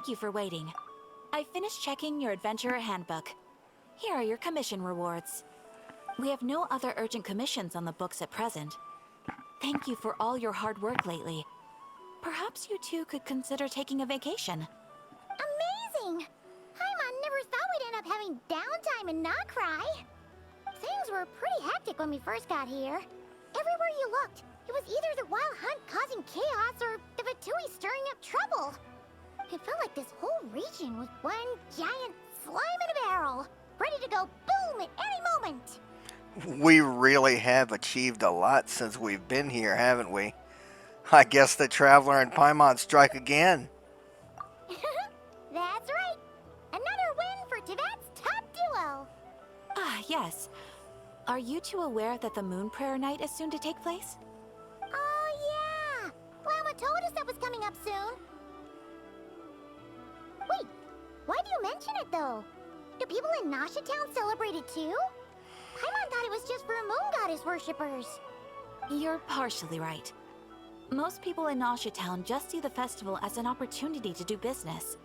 Thank you for waiting. I finished checking your adventurer handbook. Here are your commission rewards. We have no other urgent commissions on the books at present. Thank you for all your hard work lately. Perhaps you two could consider taking a vacation. Amazing! Paimon never thought we'd end up having downtime in Nod Krai. Things were pretty hectic when we first got here. Everywhere you looked, it was either the Wild Hunt causing chaos or the Fatui stirring up trouble. It felt like this whole region was one giant slime in a barrel, ready to go boom at any moment. We really have achieved a lot since we've been here, haven't we? I guess the Traveler and Paimon strike again. That's right. Another win for Teyvat's top duo. Ah, yes. Are you two aware that the Moon Prayer Night is soon to take place? Oh, yeah. Llama told us that was coming up soon. Wait, why do you mention it, though? Do people in Nasha Town celebrate it, too? Paimon thought it was just for moon goddess worshippers. You're partially right. Most people in Nasha Town just see the festival as an opportunity to do business.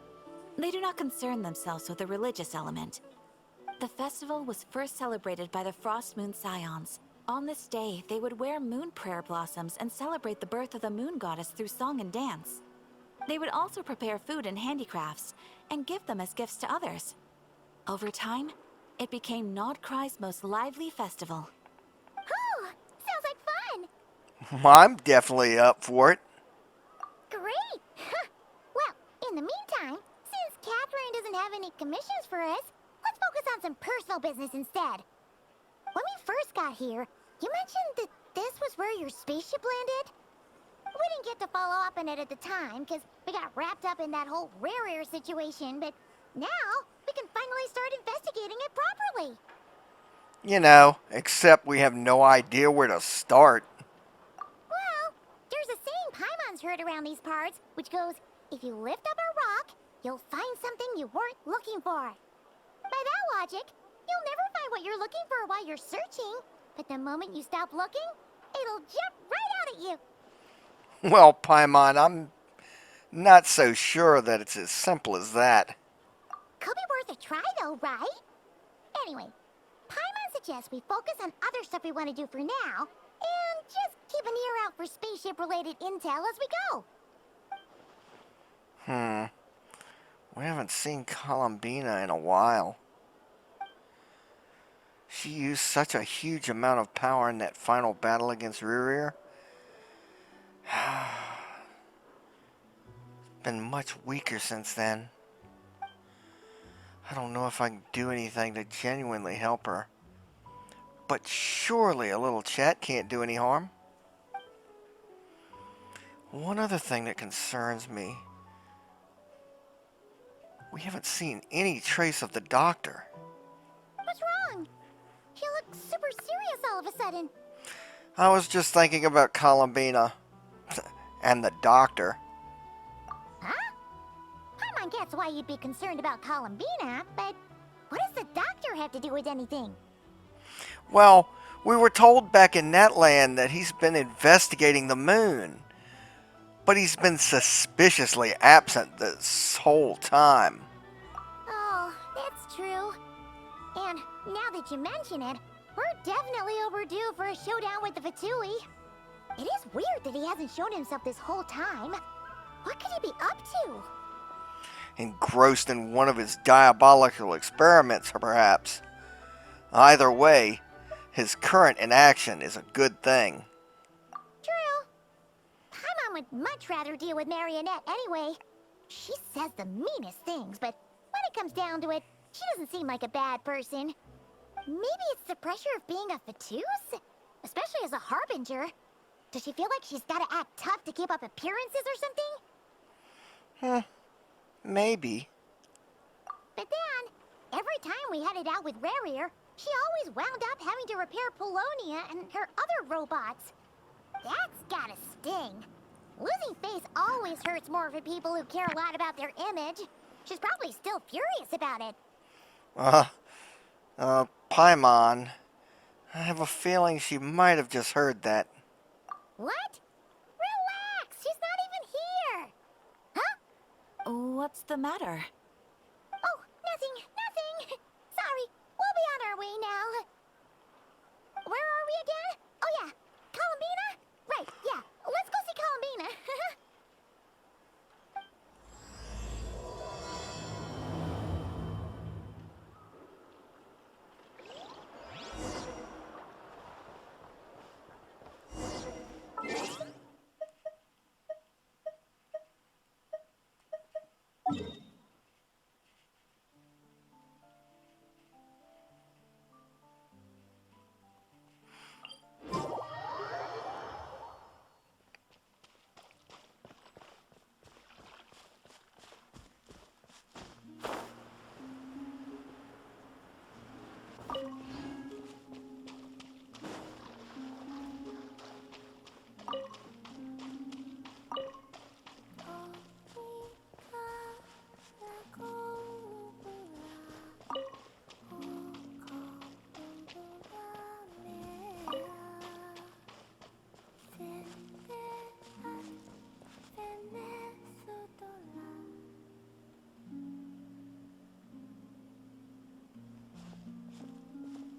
They do not concern themselves with the religious element. The festival was first celebrated by the Frost Moon Scions. On this day, they would wear moon prayer blossoms and celebrate the birth of the moon goddess through song and dance. They would also prepare food and handicrafts and give them as gifts to others. Over time, it became Nod Krai's most lively festival. Oh, sounds like fun. I'm definitely up for it. Great. Well, in the meantime, since Catherine doesn't have any commissions for us, let's focus on some personal business instead. When we first got here, you mentioned that this was where your spaceship landed? We didn't get to follow up on it at the time, because we got wrapped up in that whole rare situation, but now we can finally start investigating it properly. You know, except we have no idea where to start. Well, there's a saying Paimon's heard around these parts, which goes, if you lift up a rock, you'll find something you weren't looking for. By that logic, you'll never find what you're looking for while you're searching, but the moment you stop looking, it'll jump right out at you. Well, Paimon, I'm not so sure that it's as simple as that. Could be worth a try though, right? Anyway, Paimon suggests we focus on other stuff we want to do for now, and just keep an ear out for spaceship-related intel as we go. We haven't seen Columbina in a while. She used such a huge amount of power in that final battle against Urier. Been much weaker since then. I don't know if I can do anything to genuinely help her. But surely a little chat can't do any harm. One other thing that concerns me. We haven't seen any trace of the doctor. What's wrong? He looks super serious all of a sudden. I was just thinking about Columbina. And the doctor. Huh? Paimon gets why you'd be concerned about Columbina, but what does the doctor have to do with anything? Well, we were told back in that land that he's been investigating the moon. But he's been suspiciously absent this whole time. Oh, that's true. And now that you mention it, we're definitely overdue for a showdown with the Fatui. It is weird that he hasn't shown himself this whole time. What could he be up to? Engrossed in one of his diabolical experiments, perhaps. Either way, his current inaction is a good thing. True. Paimon would much rather deal with Marionette anyway. She says the meanest things, but when it comes down to it, she doesn't seem like a bad person. Maybe it's the pressure of being a Fatuse? Especially as a Harbinger. Does she feel like she's gotta act tough to keep up appearances or something? Maybe. But then, every time we headed out with Rarier, she always wound up having to repair Polonia and her other robots. That's gotta sting. Losing face always hurts more for people who care a lot about their image. She's probably still furious about it. Paimon, I have a feeling she might have just heard that. What? Relax, she's not even here. Huh? What's the matter? Oh, nothing, nothing. Sorry, we'll be on our way now. Where are we again? Oh yeah, Columbina? Right, yeah. Let's go see Columbina.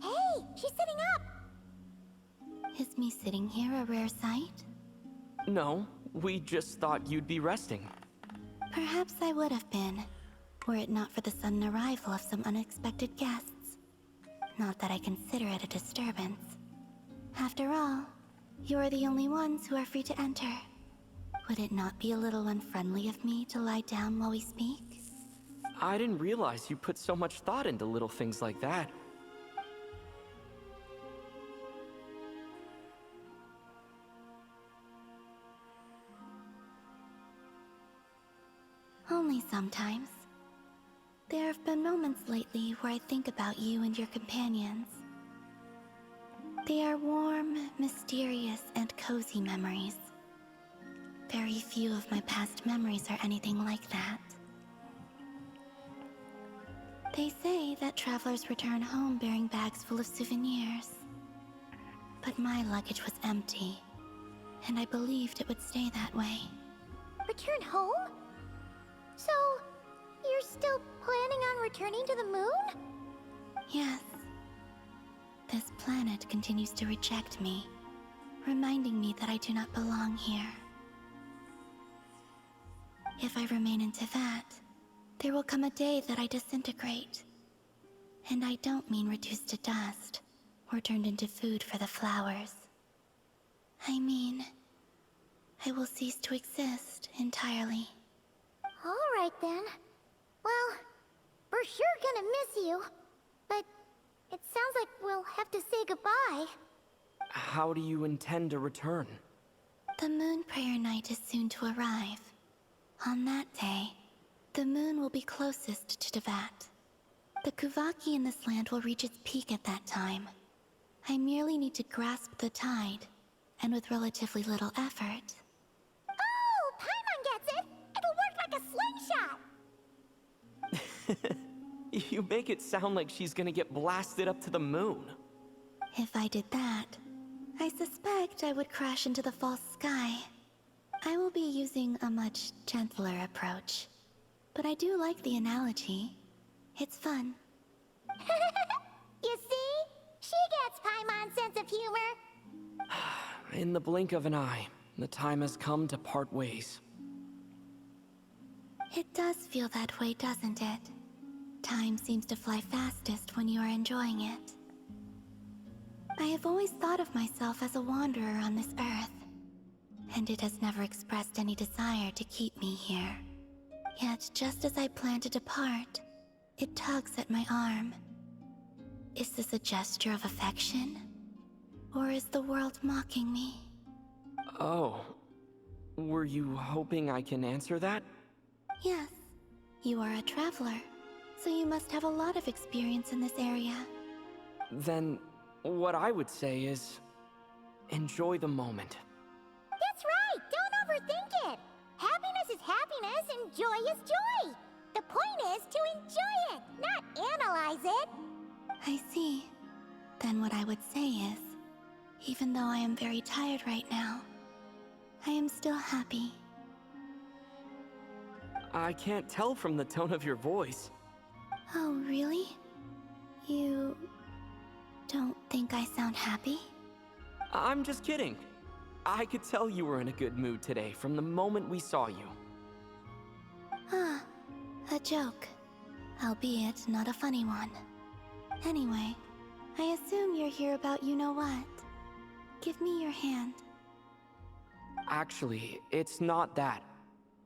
Hey, she's sitting up. Is me sitting here a rare sight? No, we just thought you'd be resting. Perhaps I would have been, were it not for the sudden arrival of some unexpected guests. Not that I consider it a disturbance. After all, you are the only ones who are free to enter. Would it not be a little unfriendly of me to lie down while we speak? I didn't realize you put so much thought into little things like that. Only sometimes. There have been moments lately where I think about you and your companions. They are warm, mysterious, and cozy memories. Very few of my past memories are anything like that. They say that travelers return home bearing bags full of souvenirs. But my luggage was empty, and I believed it would stay that way. Return home? So, you're still planning on returning to the moon? Yes. This planet continues to reject me, reminding me that I do not belong here. If I remain in Teyvat, there will come a day that I disintegrate. And I don't mean reduced to dust, or turned into food for the flowers. I mean, I will cease to exist entirely. Alright then. Well, we're sure gonna miss you. But it sounds like we'll have to say goodbye. How do you intend to return? The moon prayer night is soon to arrive. On that day, the moon will be closest to Teyvat. The Kuvaki in this land will reach its peak at that time. I merely need to grasp the tide, and with relatively little effort. Oh, Paimon gets it! It'll work like a slingshot! You make it sound like she's gonna get blasted up to the moon. If I did that, I suspect I would crash into the false sky. I will be using a much gentler approach. But I do like the analogy. It's fun. You see? She gets Paimon's sense of humor. In the blink of an eye, the time has come to part ways. It does feel that way, doesn't it? Time seems to fly fastest when you are enjoying it. I have always thought of myself as a wanderer on this earth, and it has never expressed any desire to keep me here. Yet, just as I plan to depart, it tugs at my arm. Is this a gesture of affection? Or is the world mocking me? Oh, were you hoping I can answer that? Yes, you are a traveler, so you must have a lot of experience in this area. Then, what I would say is, enjoy the moment. That's right! Don't overthink it! Happiness is happiness and joy is joy! The point is to enjoy it, not analyze it! I see. Then what I would say is, even though I am very tired right now, I am still happy. I can't tell from the tone of your voice. Oh, really? You don't think I sound happy? I'm just kidding. I could tell you were in a good mood today from the moment we saw you. Ah, a joke. Albeit not a funny one. Anyway, I assume you're here about you-know-what. Give me your hand. Actually, it's not that.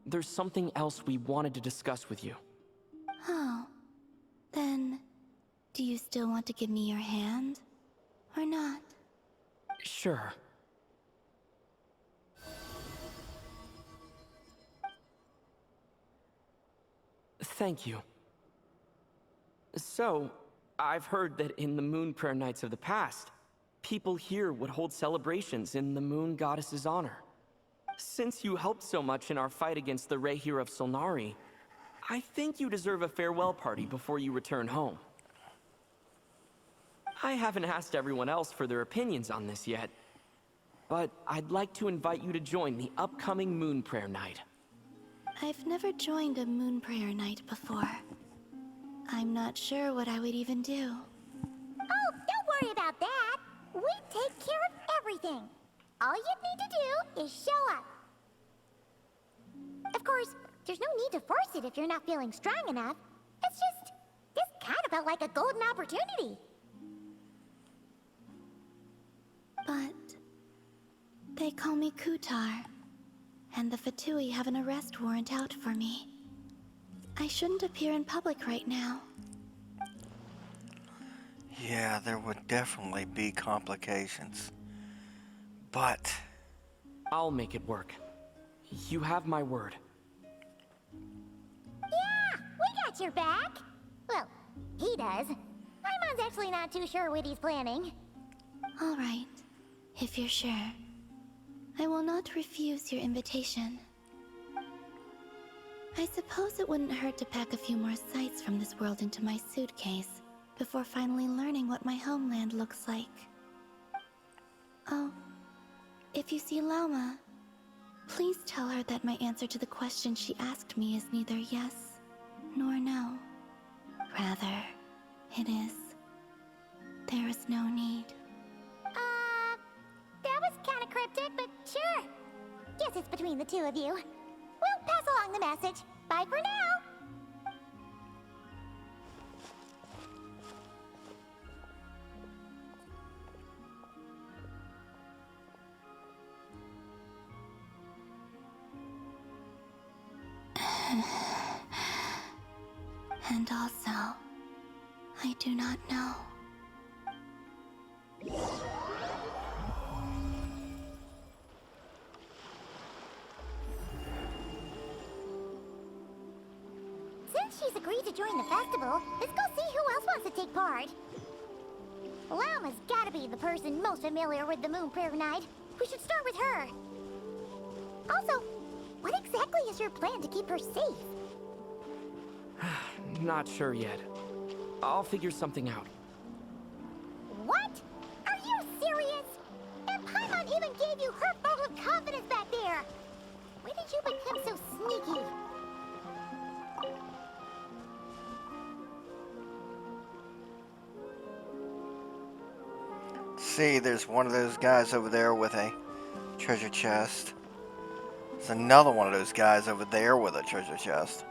There's something else we wanted to discuss with you. Oh. Then, do you still want to give me your hand? Or not? Sure. Thank you. So, I've heard that in the Moon Prayer Nights of the past, people here would hold celebrations in the Moon Goddess's honor. Since you helped so much in our fight against the Rehir of Solnari, I think you deserve a farewell party before you return home. I haven't asked everyone else for their opinions on this yet, but I'd like to invite you to join the upcoming Moon Prayer Night. I've never joined a moon prayer night before. I'm not sure what I would even do. Oh, don't worry about that. We take care of everything. All you need to do is show up. Of course, there's no need to force it if you're not feeling strong enough. It's just, this kind of felt like a golden opportunity. But they call me Kutar, and the Fatui have an arrest warrant out for me. I shouldn't appear in public right now. Yeah, there would definitely be complications. But I'll make it work. You have my word. Yeah, we got your back. Well, he does. Paimon's actually not too sure what he's planning. All right, if you're sure. I will not refuse your invitation. I suppose it wouldn't hurt to pack a few more sights from this world into my suitcase before finally learning what my homeland looks like. Oh, if you see Lauma, please tell her that my answer to the question she asked me is neither yes nor no. Rather, it is, there is no need. That was kind of cryptic, but sure. Guess it's between the two of you. We'll pass along the message. Bye for now. And also, I do not know. Since she's agreed to join the festival, let's go see who else wants to take part. Lauma's gotta be the person most familiar with the Moon Prayer Night. We should start with her. Also, what exactly is your plan to keep her safe? Not sure yet. I'll figure something out. What? Are you serious? And Paimon even gave you her vote of confidence back there. When did you become so sneaky? see, there's one of those guys over there with a treasure chest. There's another one of those guys over there with a treasure chest.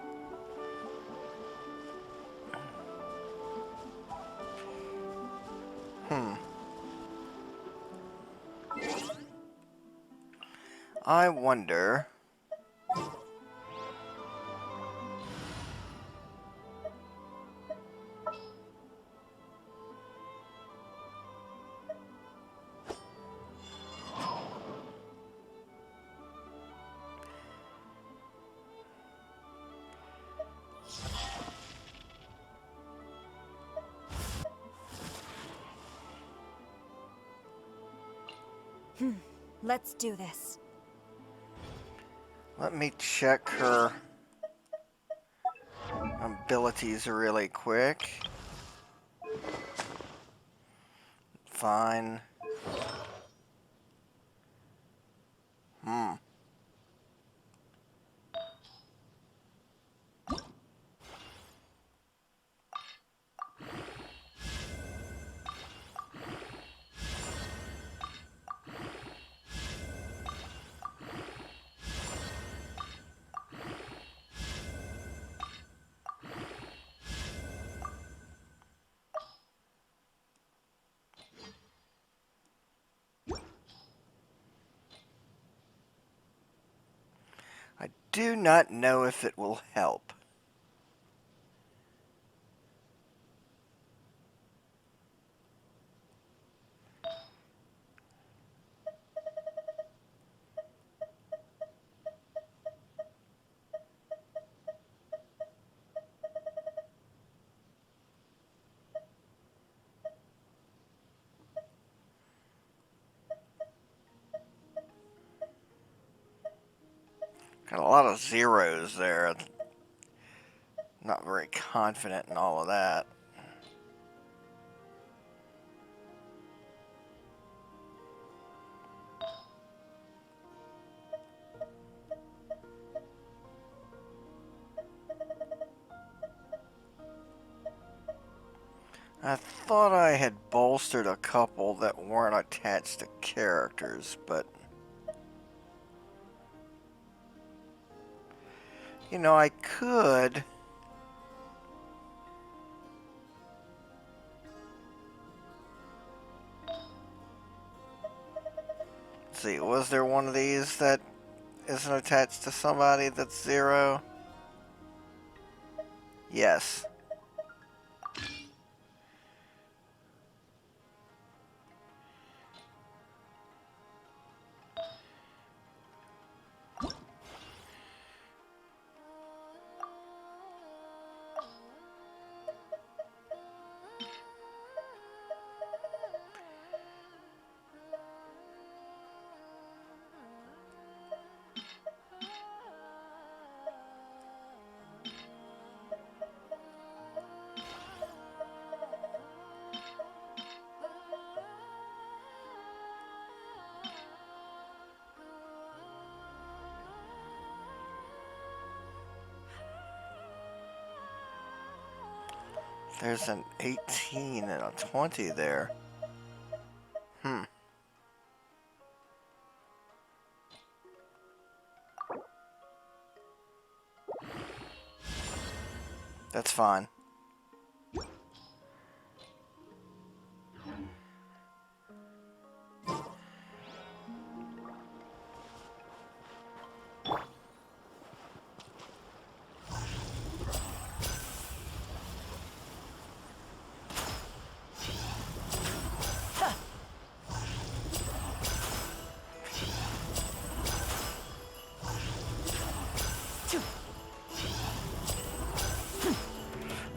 I wonder... Let's do this. Let me check her abilities really quick. Fine. do not know if it will help. Got a lot of zeros there. Not very confident in all of that. I thought I had bolstered a couple that weren't attached to characters, but you know, I could. Let's see, was there one of these that isn't attached to somebody that's 0? Yes. There's an 18 and a 20 there. That's fine.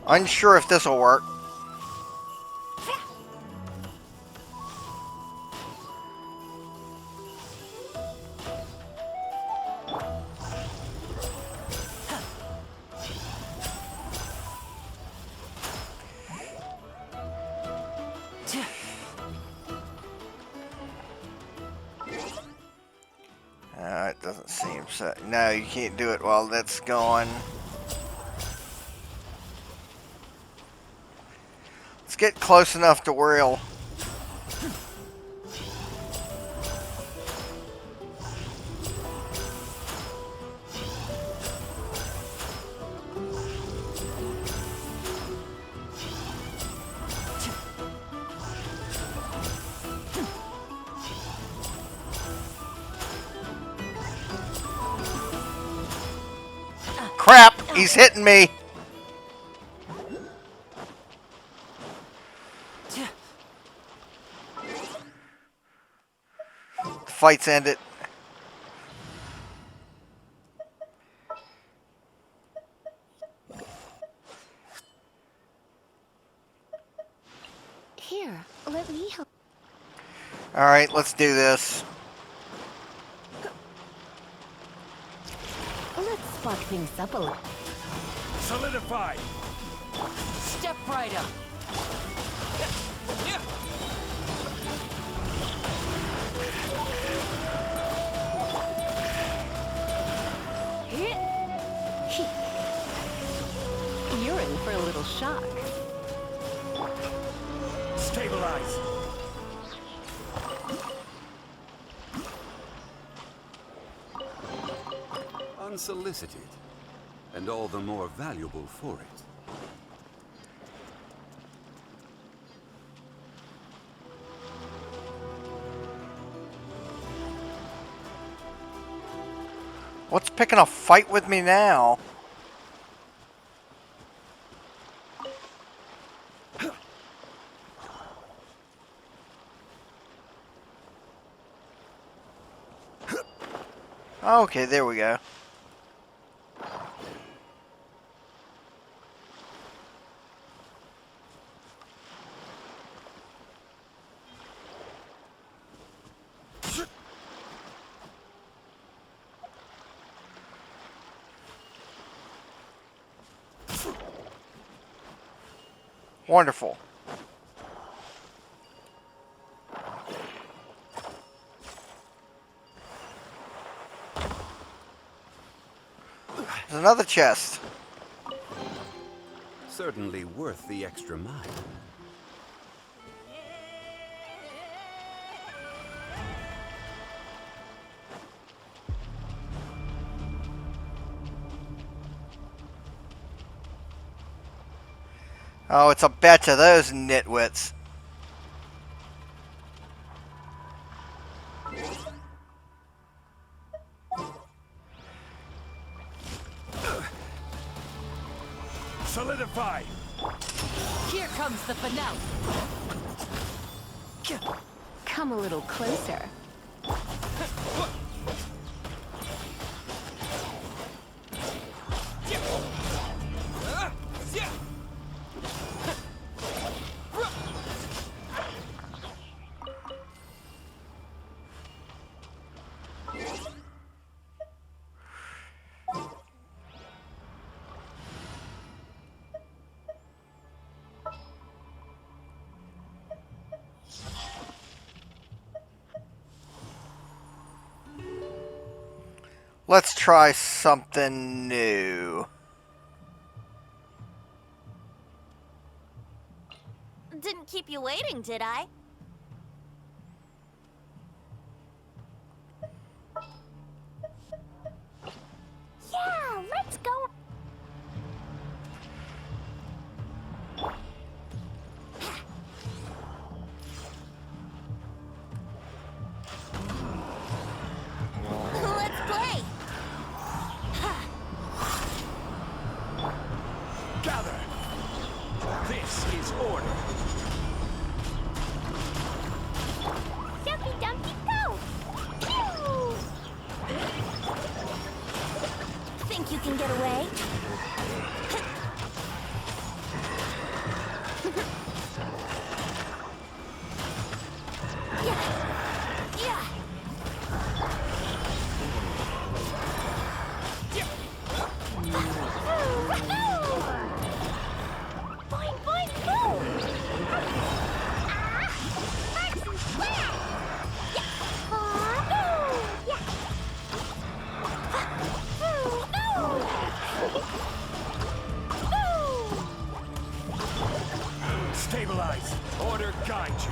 Unsure if this will work. It doesn't seem so. No, you can't do it while that's going. Let's get close enough to where he'll... Crap! He's hitting me! The fight's ended. Here, let me help. Alright, let's do this. Let's spark things up a little. Solidify! Step right up. You're in for a little shock. Stabilize! Unsolicited, and all the more valuable for it. What's picking a fight with me now? Okay, there we go. Wonderful. There's another chest. Certainly worth the extra mile. Oh, it's a batch of those nitwits. Solidify! Here comes the finale. Come a little closer. Let's try something new. Didn't keep you waiting, did I? Yeah, let's go. Let's play. Gather! This is order. Dumpy Dumpy go! Pew! Think you can get away? Yeah! Yeah! Boing, boing, boom! Marks and square! Stabilize. Order guide you.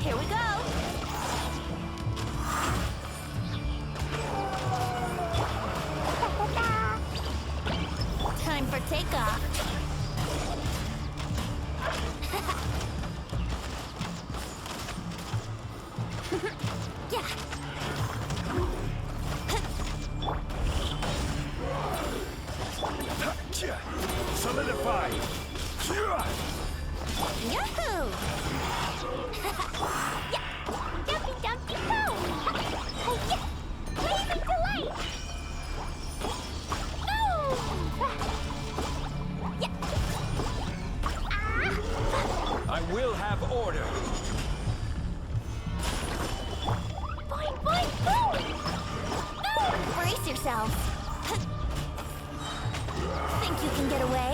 Here we go! Time for takeoff. Yeah. Solidify. Yahoo! Yeah. Dumpy Dumpy go! Oh yeah! Blazing delight! No! Yeah. I will have order. Boing, boing, boom! No! Brace yourselves. Think you can get away?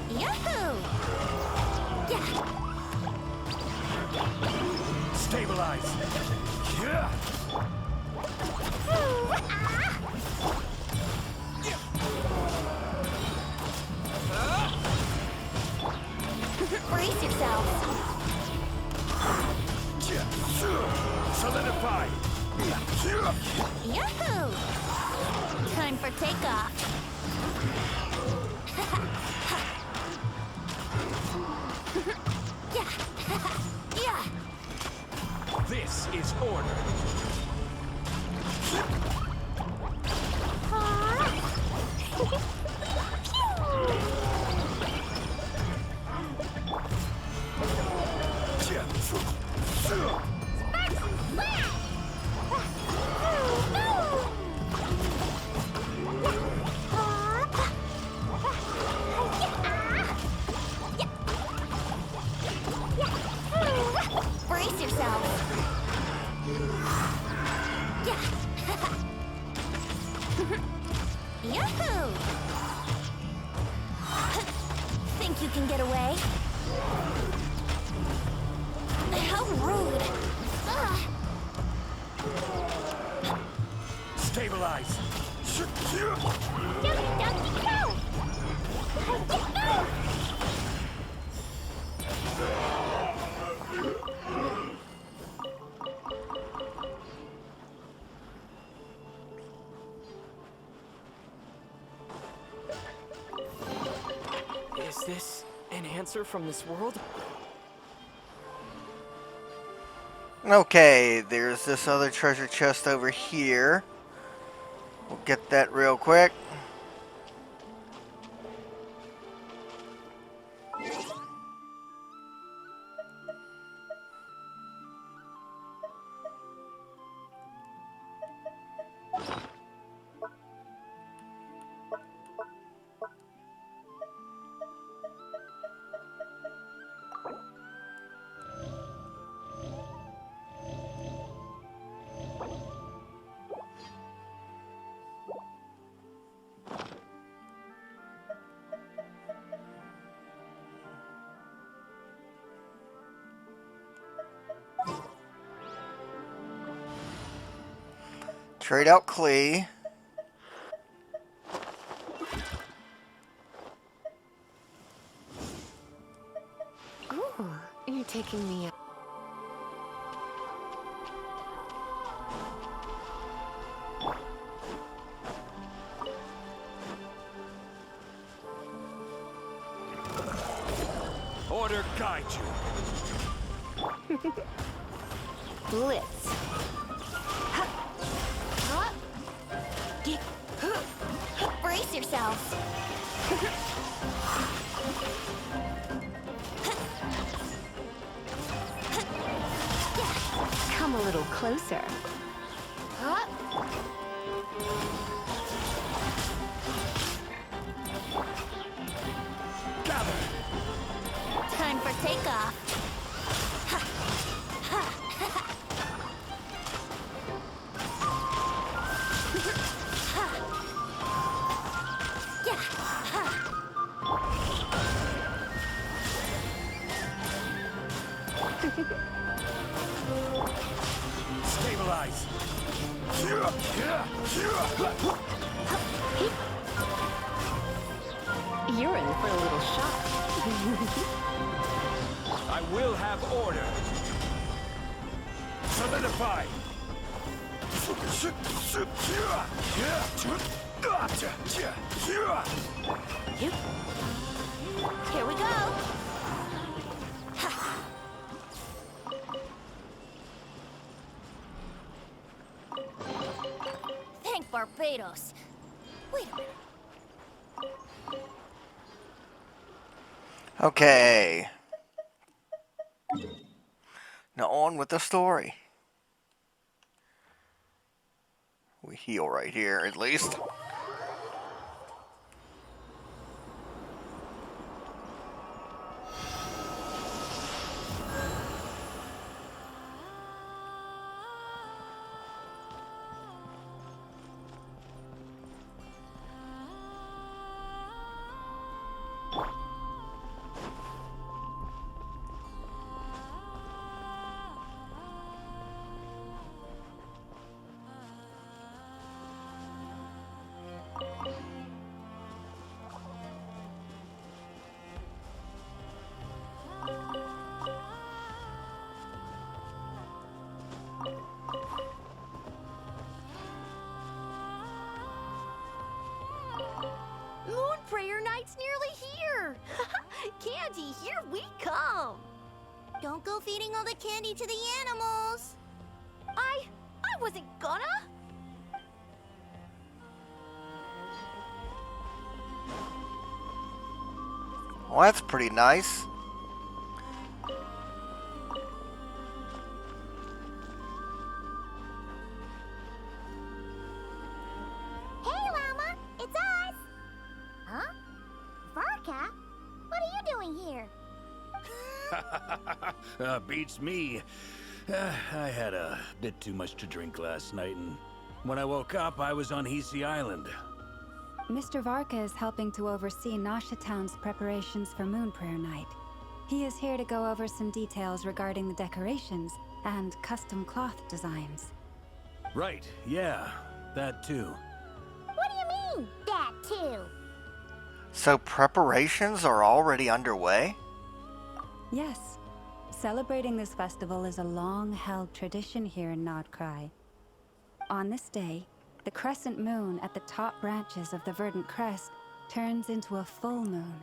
Yahoo! Yeah. Stabilize. Yeah. Brace yourselves. Solidify. Yahoo! Time for takeoff. This is order. Brace yourself. Yahoo! Think you can get away? How rude! Stabilize. Ducky, go! Is this an answer from this world? Okay, there's this other treasure chest over here. We'll get that real quick. Trade out Klee. Ooh, you're taking me out. Order guide you. Blitz. Brace yourself. Come a little closer. Gather. Time for takeoff. Stabilize. You're in for a little shock. I will have order. Solidify. Here we go. Thank Barbados. Wait a minute. Okay. Now on with the story. We heal right here, at least. plenty. Here we come. Don't go feeding all the candy to the animals. I wasn't gonna. Well, that's pretty nice. Hey, Llama, it's us. Huh? Varka? What are you doing here? Beats me. I had a bit too much to drink last night, and when I woke up, I was on Hisi Island. Mr. Varka is helping to oversee Nasha Town's preparations for Moon Prayer Night. He is here to go over some details regarding the decorations and custom cloth designs. Right, yeah, that too. What do you mean, that too? So preparations are already underway? Yes. Celebrating this festival is a long-held tradition here in Nod Krai. On this day, the crescent moon at the top branches of the verdant crest turns into a full moon,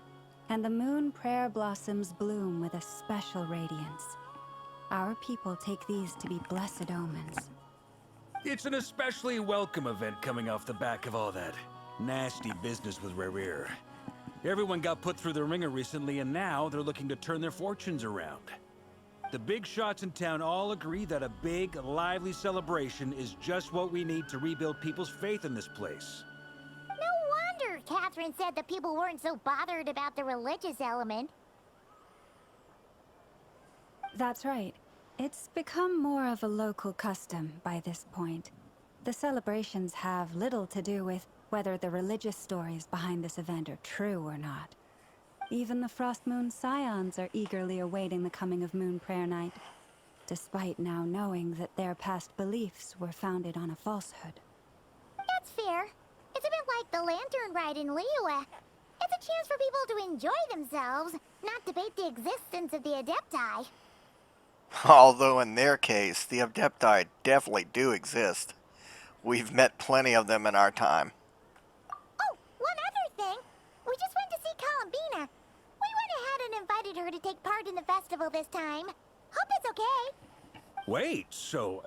and the moon prayer blossoms bloom with a special radiance. Our people take these to be blessed omens. It's an especially welcome event coming off the back of all that nasty business with Rare. Everyone got put through the ringer recently, and now they're looking to turn their fortunes around. The big shots in town all agree that a big, lively celebration is just what we need to rebuild people's faith in this place. No wonder Catherine said that people weren't so bothered about the religious element. That's right. It's become more of a local custom by this point. The celebrations have little to do with whether the religious stories behind this event are true or not. Even the Frost Moon Scions are eagerly awaiting the coming of Moon Prayer Night, despite now knowing that their past beliefs were founded on a falsehood. That's fair. It's a bit like the lantern ride in Liyue. It's a chance for people to enjoy themselves, not debate the existence of the Adepti. Although in their case, the Adepti definitely do exist. We've met plenty of them in our time. Oh, one other thing. We just went to see Columbina. We went ahead and invited her to take part in the festival this time. Hope it's okay. Wait, so...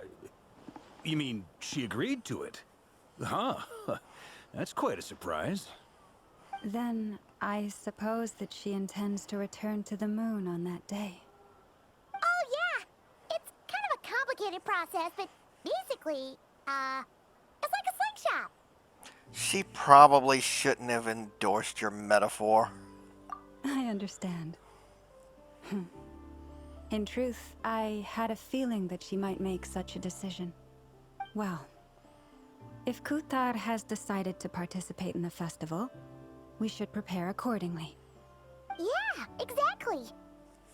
you mean she agreed to it? Huh. That's quite a surprise. Then, I suppose that she intends to return to the moon on that day. Oh, yeah. It's kind of a complicated process, but basically, it's like a slingshot. She probably shouldn't have endorsed your metaphor. I understand. In truth, I had a feeling that she might make such a decision. Well, if Kutar has decided to participate in the festival, we should prepare accordingly. Yeah, exactly.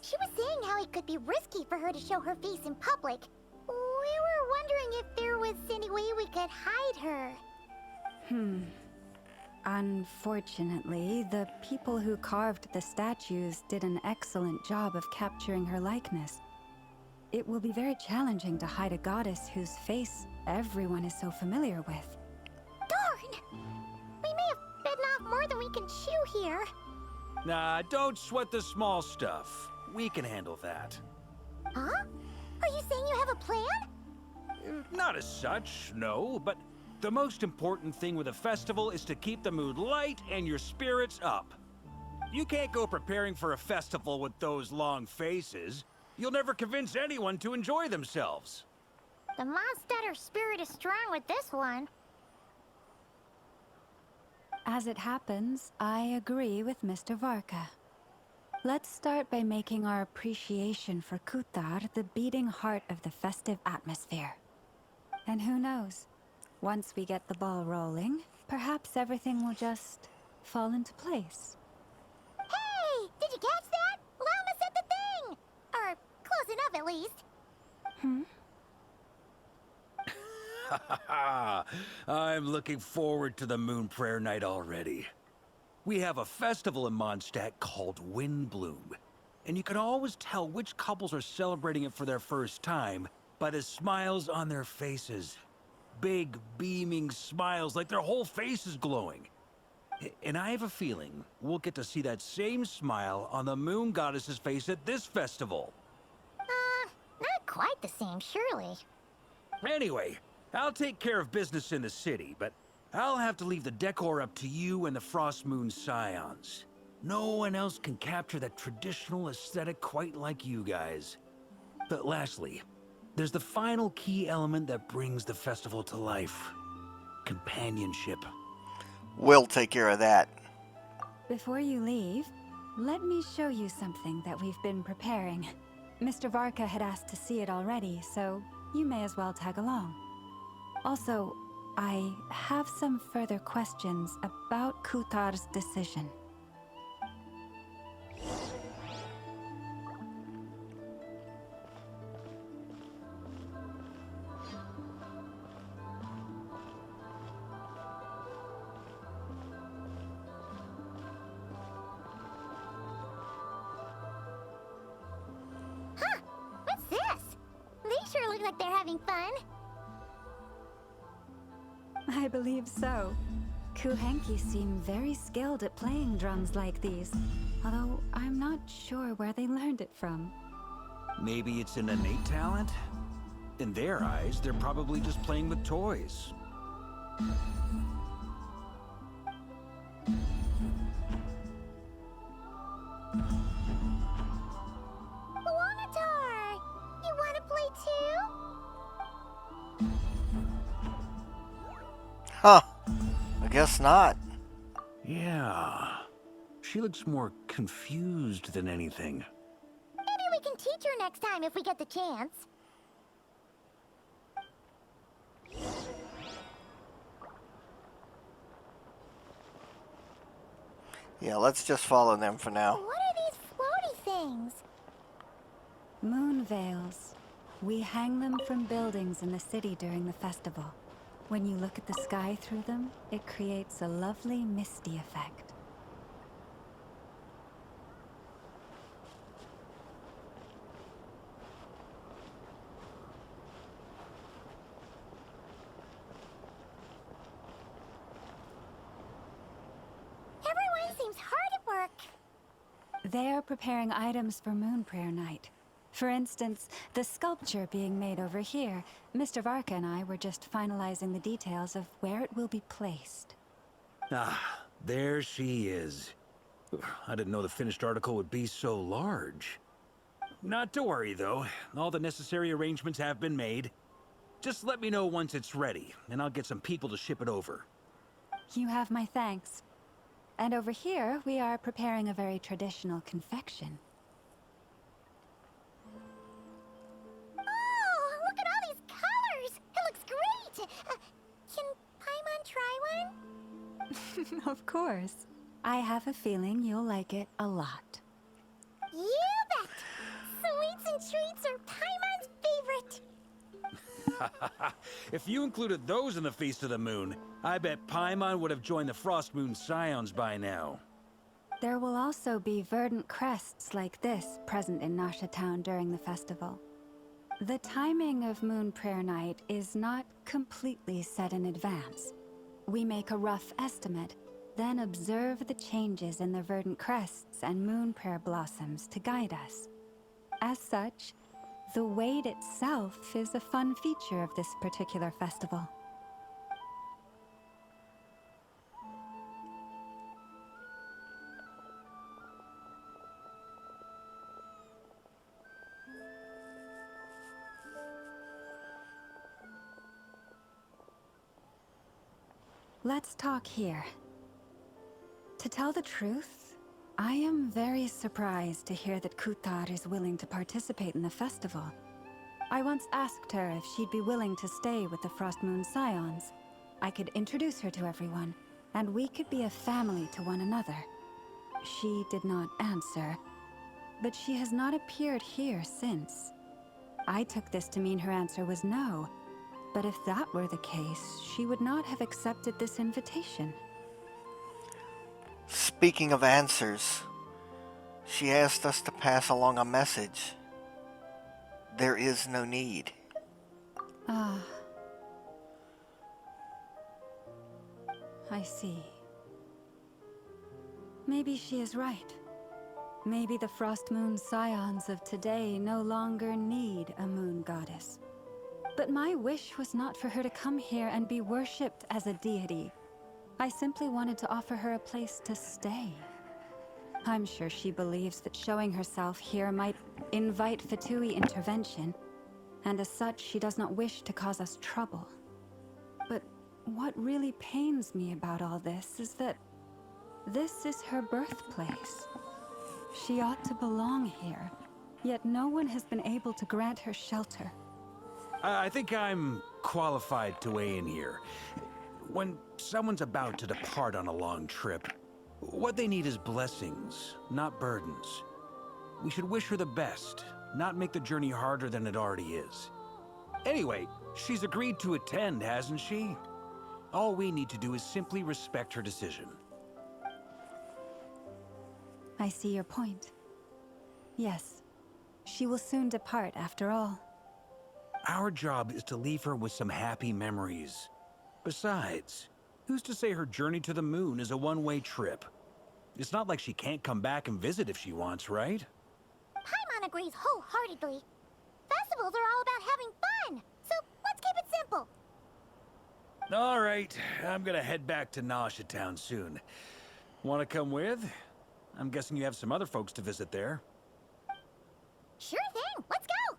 She was saying how it could be risky for her to show her face in public. We were wondering if there was any way we could hide her. Unfortunately, the people who carved the statues did an excellent job of capturing her likeness. It will be very challenging to hide a goddess whose face everyone is so familiar with. Darn! We may have bitten off more than we can chew here. Nah, don't sweat the small stuff. We can handle that. Huh? Are you saying you have a plan? Not as such, no, but the most important thing with a festival is to keep the mood light and your spirits up. You can't go preparing for a festival with those long faces. You'll never convince anyone to enjoy themselves. The Mondstatter spirit is strong with this one. As it happens, I agree with Mr. Varka. Let's start by making our appreciation for Kutar the beating heart of the festive atmosphere. And who knows? Once we get the ball rolling, perhaps everything will just fall into place. Hey! Did you catch that? Llama said the thing! Or close enough, at least. I'm looking forward to the Moon Prayer Night already. We have a festival in Mondstadt called Windbloom, and you can always tell which couples are celebrating it for their first time by the smiles on their faces. Big, beaming smiles like their whole face is glowing. And I have a feeling we'll get to see that same smile on the moon goddess's face at this festival. Not quite the same, surely. Anyway, I'll take care of business in the city, but I'll have to leave the decor up to you and the Frost Moon Scions. No one else can capture that traditional aesthetic quite like you guys. But lastly, there's the final key element that brings the festival to life. Companionship. We'll take care of that. Before you leave, let me show you something that we've been preparing. Mr. Varka had asked to see it already, so you may as well tag along. Also, I have some further questions about Kutar's decision. What's this? They sure look like they're having fun. I believe so. Kuhenki seem very skilled at playing drums like these, although I'm not sure where they learned it from. Maybe it's an innate talent? In their eyes, they're probably just playing with toys. Wanatar! You want to play too? Huh. I guess not. Yeah. She looks more confused than anything. Maybe we can teach her next time if we get the chance. Yeah, let's just follow them for now. What are these floaty things? Moon veils. We hang them from buildings in the city during the festival. When you look at the sky through them, it creates a lovely misty effect. Everyone seems hard at work. They are preparing items for Moon Prayer Night. For instance, the sculpture being made over here. Mr. Varka and I were just finalizing the details of where it will be placed. Ah, there she is. I didn't know the finished article would be so large. Not to worry, though. All the necessary arrangements have been made. Just let me know once it's ready, and I'll get some people to ship it over. You have my thanks. And over here, we are preparing a very traditional confection. Oh, look at all these colors! It looks great! Can Paimon try one? Of course. I have a feeling you'll like it a lot. You bet! Sweets and treats are Paimon's favorite. If you included those in the Feast of the Moon, I bet Paimon would have joined the Frost Moon Scions by now. There will also be verdant crests like this present in Nasha Town during the festival. The timing of Moon Prayer Night is not completely set in advance. We make a rough estimate, then observe the changes in the verdant crests and moon prayer blossoms to guide us. As such, the wait itself is a fun feature of this particular festival. Let's talk here. To tell the truth, I am very surprised to hear that Kutar is willing to participate in the festival. I once asked her if she'd be willing to stay with the Frost Moon Scions. I could introduce her to everyone, and we could be a family to one another. She did not answer, but she has not appeared here since. I took this to mean her answer was no, but if that were the case, she would not have accepted this invitation. Speaking of answers, she asked us to pass along a message. There is no need. Ah. I see. Maybe she is right. Maybe the Frost Moon scions of today no longer need a moon goddess. But my wish was not for her to come here and be worshipped as a deity. I simply wanted to offer her a place to stay. I'm sure she believes that showing herself here might invite Fatui intervention, and as such, she does not wish to cause us trouble. But what really pains me about all this is that this is her birthplace. She ought to belong here, yet no one has been able to grant her shelter. I think I'm qualified to weigh in here. When someone's about to depart on a long trip, what they need is blessings, not burdens. We should wish her the best, not make the journey harder than it already is. Anyway, she's agreed to attend, hasn't she? All we need to do is simply respect her decision. I see your point. Yes, she will soon depart after all. Our job is to leave her with some happy memories. Besides, who's to say her journey to the moon is a one-way trip? It's not like she can't come back and visit if she wants, right? Paimon agrees wholeheartedly. Festivals are all about having fun, so let's keep it simple. All right, I'm gonna head back to Nausea Town soon. Want to come with? I'm guessing you have some other folks to visit there. Sure thing, let's go!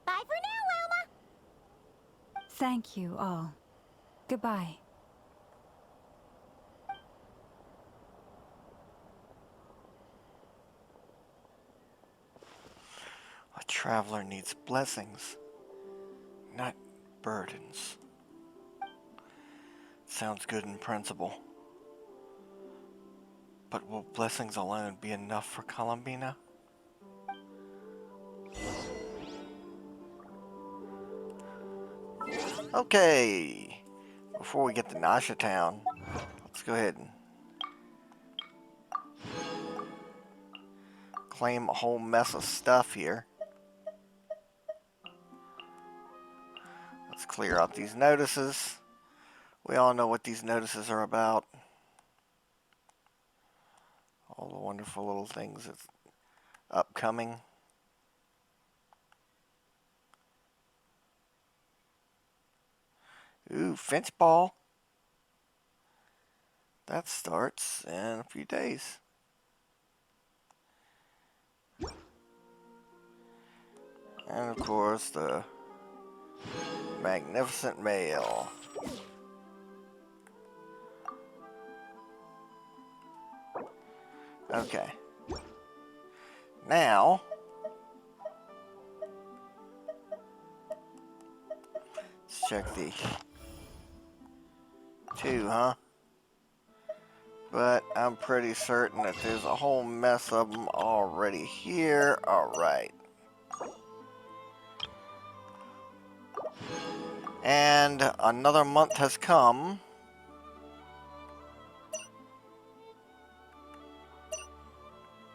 Bye for now, Wilma! Thank you all. Goodbye. A traveler needs blessings, not burdens. Sounds good in principle. But will blessings alone be enough for Columbina? Okay, before we get to Nausea Town, let's go ahead and claim a whole mess of stuff here. Let's clear out these notices. We all know what these notices are about. All the wonderful little things that's upcoming. Ooh, fence ball. That starts in a few days. And of course, the magnificent mail. Okay. Now, let's check the two, huh? But I'm pretty certain that there's a whole mess of them already here. Alright. And another month has come.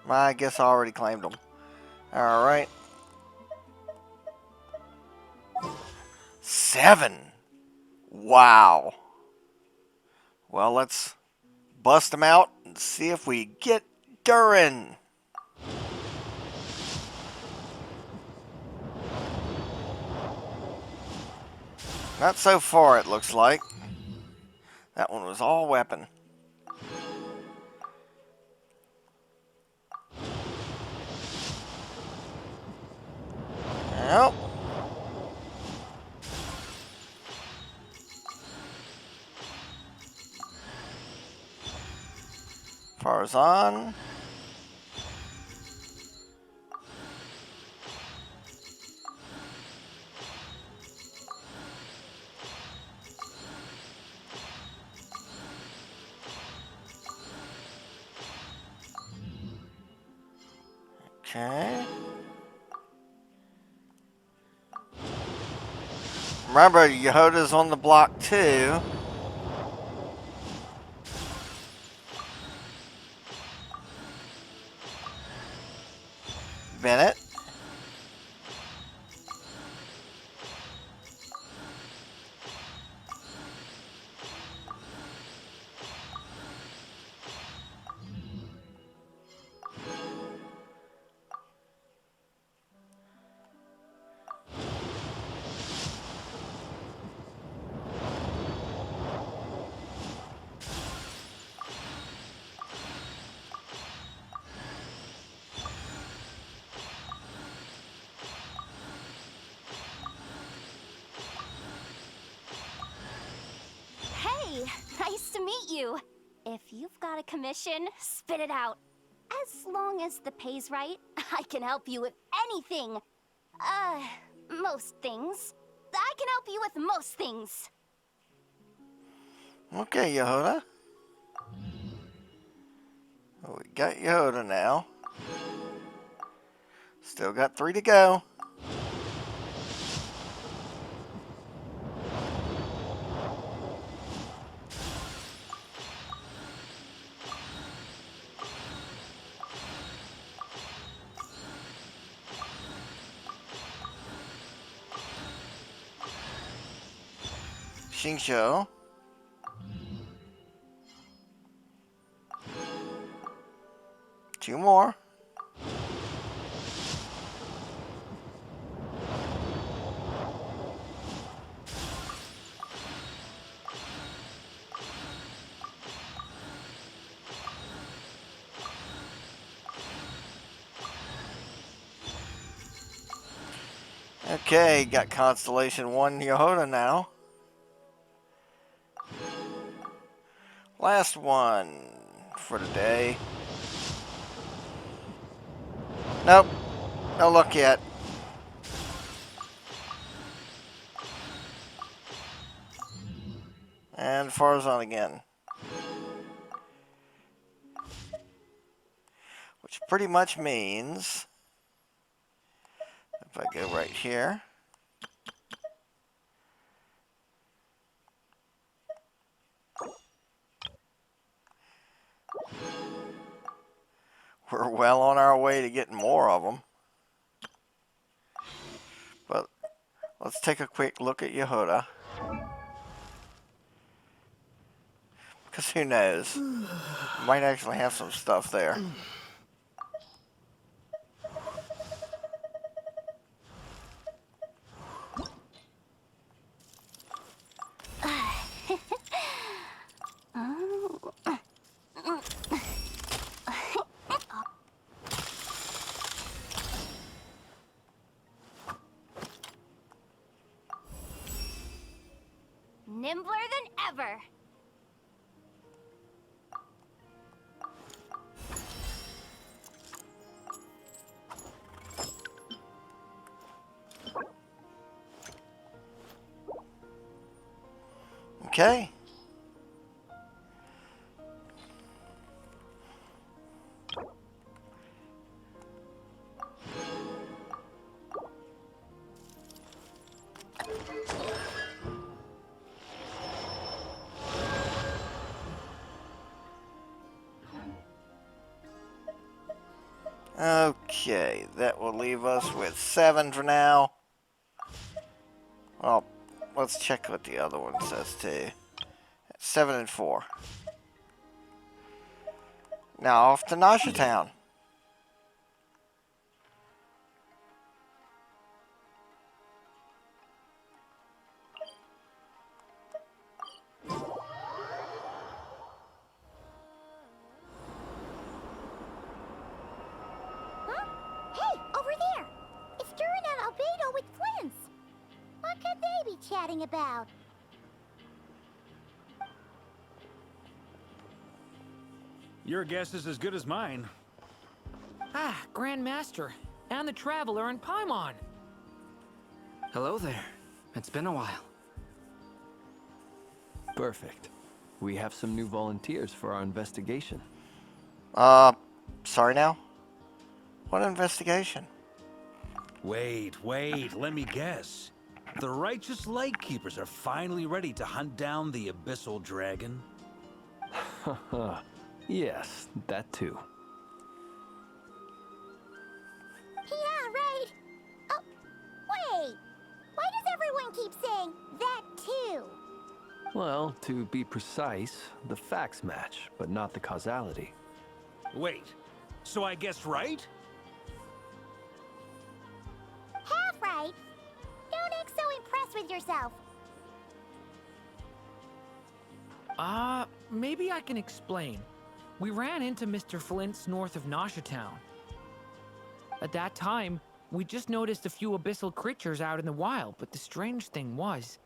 I guess I already claimed them. Alright. 7! Wow. Well, let's bust them out and see if we get Durin. Not so far, it looks like. That one was all weapon. Yep. Farzan. Okay. Remember, Yehoda's on the block too. Bennett. you. If you've got a commission, spit it out. As long as the pay's right, I can help you with anything. Most things. I can help you with most things. Okay, Yehuda. Well, we got Yehuda now. Still got 3 to go. Shingsho. Two more. Okay, got Constellation 1 Yehuda now. Last one for today. Nope, no luck yet. And Farzan again. Which pretty much means, if I go right here, we're well on our way to getting more of them. But let's take a quick look at Yehuda. Because who knows? Might actually have some stuff there. Nimbler than ever. Okay. Okay, that will leave us with 7 for now. Well, let's check what the other one says too. 7 and 4. Now off to Nasha Town. Hey, over there! It's Durin and Albedo with twins! What could they be chatting about? Your guess is as good as mine. Ah, Grand Master, and the Traveler in Paimon. Hello there. It's been a while. Perfect. We have some new volunteers for our investigation. Sorry now? What investigation? Wait, let me guess. The righteous Lightkeepers are finally ready to hunt down the Abyssal Dragon? Haha. Yes, that too. Yeah, right! Oh, wait! Why does everyone keep saying that too? Well, to be precise, the facts match, but not the causality. Wait, so I guessed right? Half right! Don't act so impressed with yourself. Maybe I can explain. We ran into Mr. Flint's north of Nasha Town. At that time, we just noticed a few abyssal creatures out in the wild, but the strange thing was,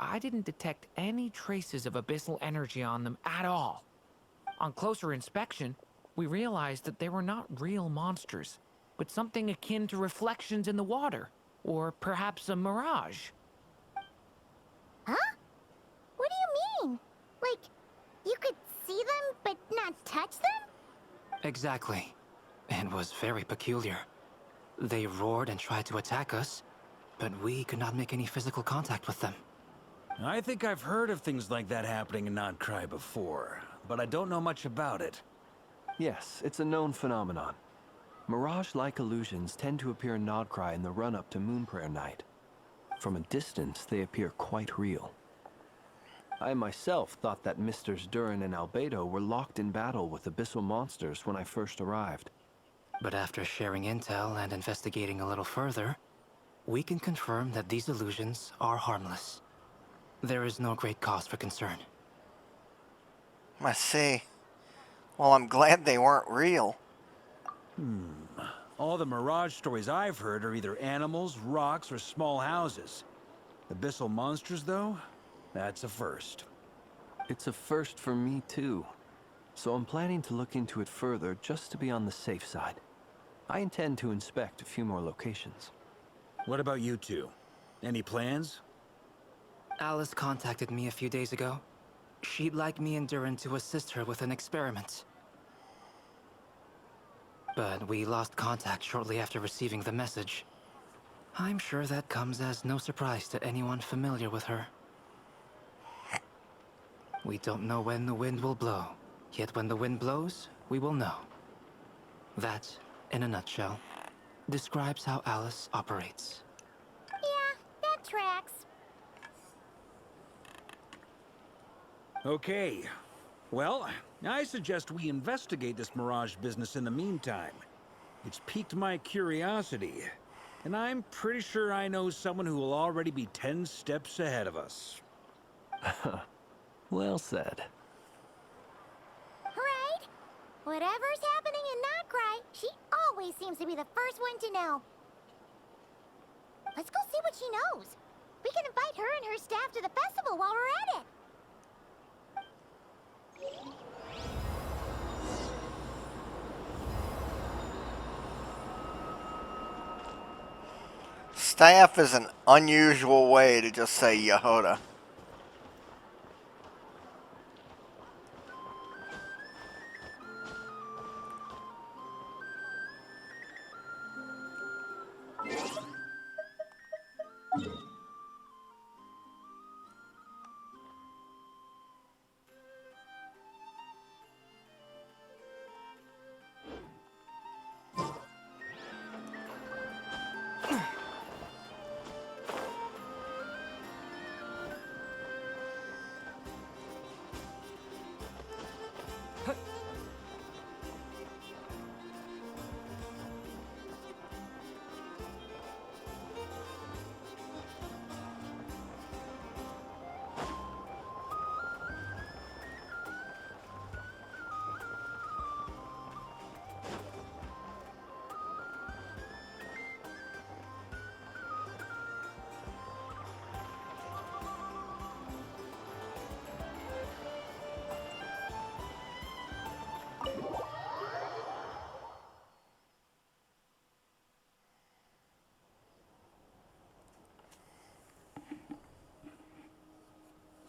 I didn't detect any traces of abyssal energy on them at all. On closer inspection, we realized that they were not real monsters, but something akin to reflections in the water, or perhaps a mirage. Huh? What do you mean? Like, you could see them, but not touch them? Exactly. It was very peculiar. They roared and tried to attack us, but we could not make any physical contact with them. I think I've heard of things like that happening in Nod Krai before, but I don't know much about it. Yes, it's a known phenomenon. Mirage-like illusions tend to appear in Nod Krai in the run-up to Moon Prayer Night. From a distance, they appear quite real. I myself thought that Misters Durin and Albedo were locked in battle with abyssal monsters when I first arrived. But after sharing intel and investigating a little further, we can confirm that these illusions are harmless. There is no great cause for concern. I see. Well, I'm glad they weren't real. All the Mirage stories I've heard are either animals, rocks, or small houses. Abyssal monsters, though? That's a first. It's a first for me, too. So I'm planning to look into it further just to be on the safe side. I intend to inspect a few more locations. What about you two? Any plans? Alice contacted me a few days ago. She'd like me and Durin to assist her with an experiment. But we lost contact shortly after receiving the message. I'm sure that comes as no surprise to anyone familiar with her. We don't know when the wind will blow, yet when the wind blows, we will know. That, in a nutshell, describes how Alice operates. Yeah, that tracks. Okay. Well, I suggest we investigate this Mirage business in the meantime. It's piqued my curiosity, and I'm pretty sure I know someone who will already be 10 steps ahead of us. Well said. Right? Whatever's happening in Nod Krai, she always seems to be the first one to know. Let's go see what she knows. We can invite her and her staff to the festival while we're at it. Staff is an unusual way to just say Yehoda.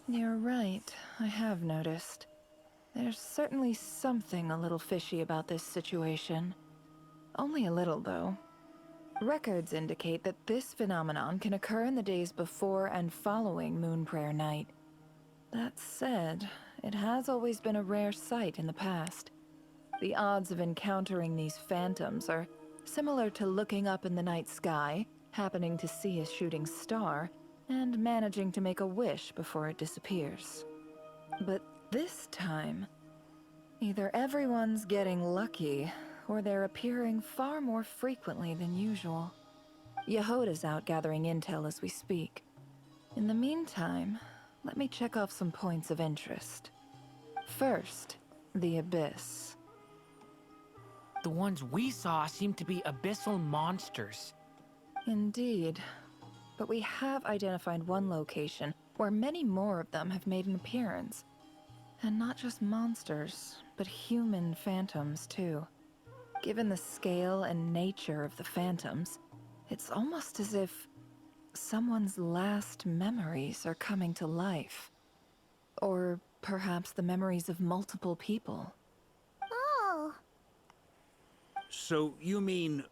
You're right, I have noticed. There's certainly something a little fishy about this situation. Only a little, though. Records indicate that this phenomenon can occur in the days before and following Moon Prayer Night. That said, it has always been a rare sight in the past. The odds of encountering these phantoms are similar to looking up in the night sky, happening to see a shooting star, and managing to make a wish before it disappears. But this time, either everyone's getting lucky, or they're appearing far more frequently than usual. Yehoda's out gathering intel as we speak. In the meantime, let me check off some points of interest. First, the Abyss. The ones we saw seem to be abyssal monsters. Indeed. But we have identified one location where many more of them have made an appearance. And not just monsters, but human phantoms too. Given the scale and nature of the phantoms, it's almost as if someone's last memories are coming to life. Or perhaps the memories of multiple people. Oh. So you mean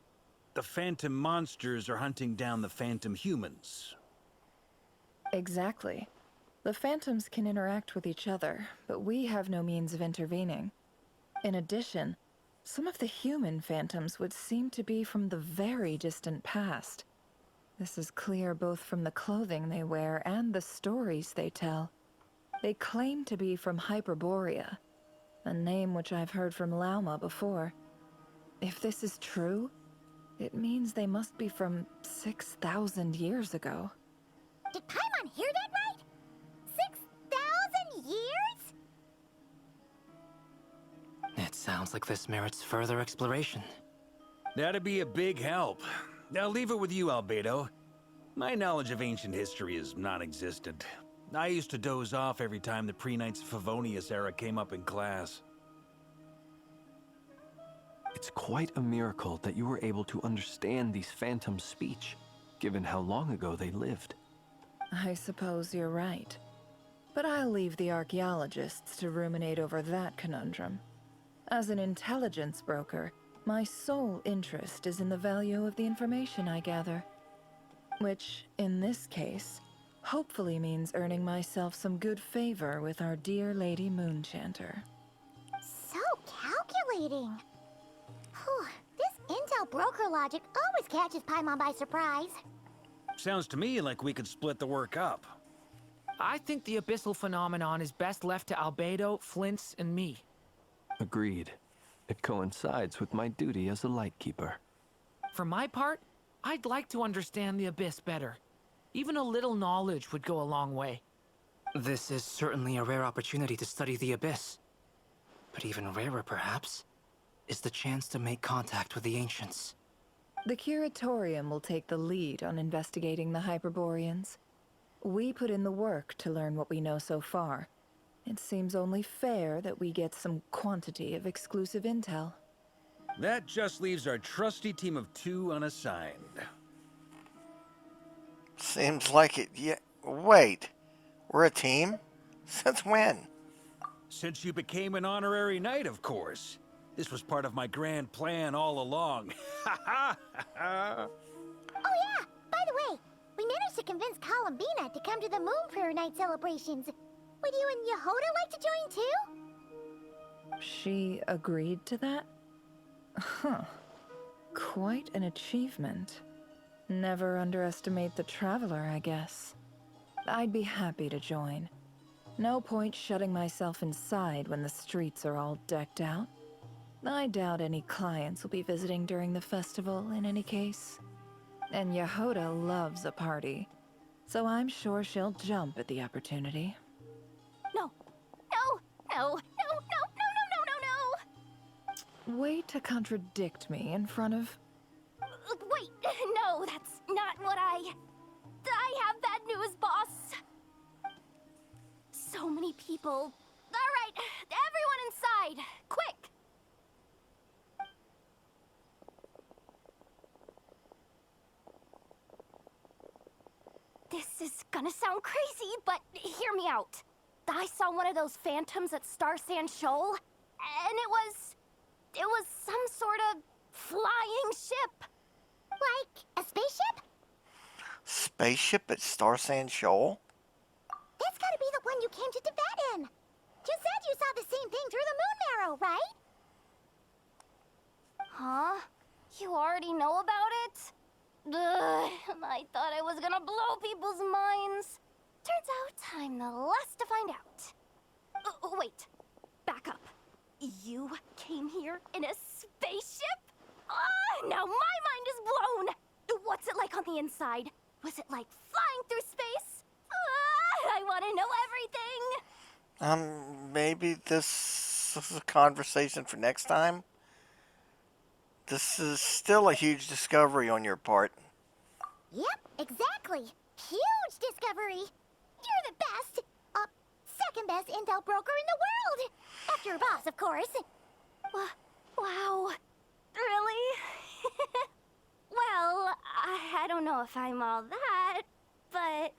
the phantom monsters are hunting down the phantom humans? Exactly. The phantoms can interact with each other, but we have no means of intervening. In addition, some of the human phantoms would seem to be from the very distant past. This is clear both from the clothing they wear and the stories they tell. They claim to be from Hyperborea, a name which I've heard from Lauma before. If this is true, it means they must be from 6,000 years ago. Did Paimon hear that right? 6,000 years? It sounds like this merits further exploration. That'd be a big help. I'll leave it with you, Albedo. My knowledge of ancient history is non-existent. I used to doze off every time the pre-Knights of Favonius era came up in class. It's quite a miracle that you were able to understand these phantoms' speech, given how long ago they lived. I suppose you're right. But I'll leave the archaeologists to ruminate over that conundrum. As an intelligence broker, my sole interest is in the value of the information I gather. Which, in this case, hopefully means earning myself some good favor with our dear Lady Moonchanter. So calculating. Whew, this intel broker logic always catches Paimon by surprise. Sounds to me like we could split the work up. I think the abyssal phenomenon is best left to Albedo, Flints, and me. Agreed. It coincides with my duty as a lightkeeper. For my part, I'd like to understand the abyss better. Even a little knowledge would go a long way. This is certainly a rare opportunity to study the abyss. But even rarer, perhaps, is the chance to make contact with the ancients. The Curatorium will take the lead on investigating the Hyperboreans. We put in the work to learn what we know so far. It seems only fair that we get some quantity of exclusive intel. That just leaves our trusty team of 2 unassigned. Seems like it. Yeah. Wait. We're a team? Since when? Since you became an honorary knight, of course. This was part of my grand plan all along. Ha ha ha! Oh yeah, by the way, we managed to convince Columbina to come to the Moon Prayer Night celebrations. Would you and Yehoda like to join too? She agreed to that? Huh. Quite an achievement. Never underestimate the traveler, I guess. I'd be happy to join. No point shutting myself inside when the streets are all decked out. I doubt any clients will be visiting during the festival in any case. And Yehoda loves a party, so I'm sure she'll jump at the opportunity. No, no, no, no, no, no, no, no, no, no! Way to contradict me in front of... Wait, no, that's not what I have bad news, boss. So many people. All right, everyone inside, quick! This is gonna sound crazy, but hear me out. I saw one of those phantoms at Star Sand Shoal, and it was some sort of flying ship. Like a spaceship? Spaceship at Star Sand Shoal? That's gotta be the one you came to Teyvat in. Just said you saw the same thing through the moon marrow, right? Huh? You already know about it? Ugh, I thought I was gonna blow people's minds. Turns out I'm the last to find out. Wait, back up. You came here in a spaceship? Ah, now my mind is blown! What's it like on the inside? Was it like flying through space? Ah, I want to know everything! Maybe this is a conversation for next time? This is still a huge discovery on your part. Yep, exactly. Huge discovery. You're the best! Second best intel broker in the world! After your boss, of course. Wow. Really? Well, I don't know if I'm all that, but...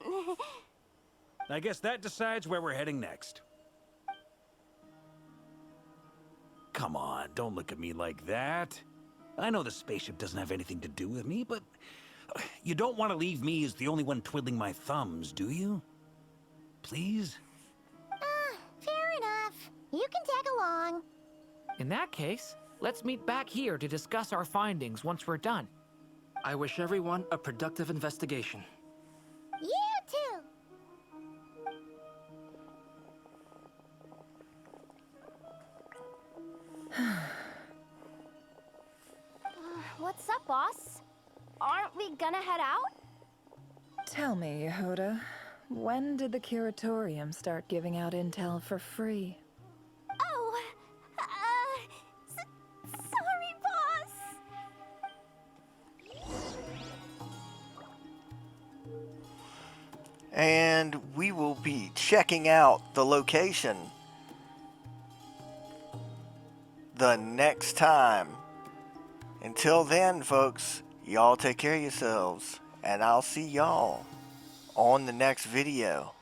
I guess that decides where we're heading next. Come on, don't look at me like that. I know the spaceship doesn't have anything to do with me, but you don't want to leave me as the only one twiddling my thumbs, do you? Please? Fair enough. You can tag along. In that case, let's meet back here to discuss our findings once we're done. I wish everyone a productive investigation. You too! What's up, boss? Aren't we gonna head out? Tell me, Yehuda, when did the curatorium start giving out intel for free? Oh, sorry, boss. And we will be checking out the location the next time. Until then, folks, y'all take care of yourselves, and I'll see y'all on the next video.